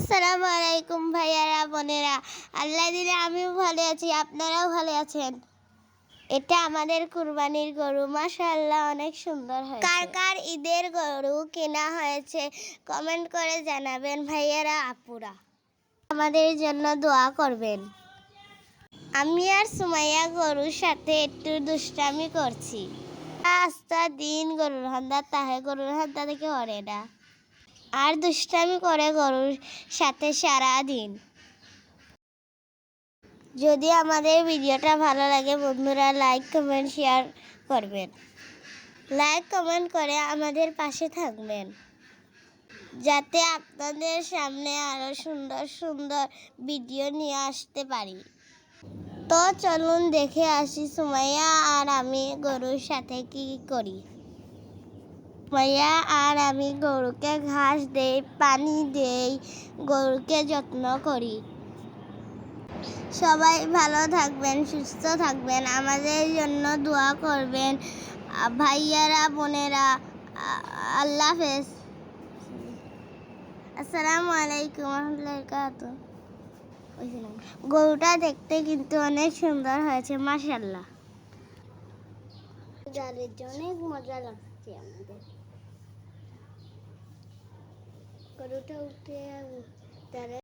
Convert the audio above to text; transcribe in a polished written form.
আসসালামু আলাইকুম ভাইয়ারা বোনেরা, আল্লাহ দিলে আমিও ভালো আছি, আপনারাও ভালো আছেন। এটা আমাদের কুরবানির গরু, মাশাআল্লাহ অনেক সুন্দর হয়েছে। কার কার ঈদের গরু কেনা হয়েছে কমেন্ট করে জানাবেন ভাইয়ারা আপুরা। আমাদের জন্য দোয়া করবেন। আমি আর সুমাইয়া গরুর সাথে একটু দুষ্টামি করছি। আস্তা দিন গরুর হান্দা তাহে গরুর হান্দা থেকে ওরে না, আর দুষ্টামি করে গরুর সাথে সারা দিন। যদি আমাদের ভিডিওটা ভালো লাগে বন্ধুরা লাইক কমেন্ট শেয়ার করবেন। লাইক কমেন্ট করে আমাদের পাশে থাকবেন, যাতে আপনাদের সামনে আরো সুন্দর সুন্দর ভিডিও নিয়ে আসতে পারি। তো চলুন দেখে আসি সুমাইয়া আর আমি গরুর সাথে কি করি। সুমাইয়া আর আমি গরুকে ঘাস দেই, পানি দেই, গরুকে যত্ন করি। সবাই ভালো থাকবেন, সুস্থ থাকবেন, আমাদের জন্য দোয়া করবেন ভাইয়ারা বোনেরা। আল্লাহ হাফেজ। আসসালামু আলাইকুম ওয়া বারাকাতুহু। গরুটা দেখতে কিন্তু অনেক সুন্দর হয়েছে, মাশাআল্লাহ। অনেক মজা লাগছে আমাদের। গরুটা উঠে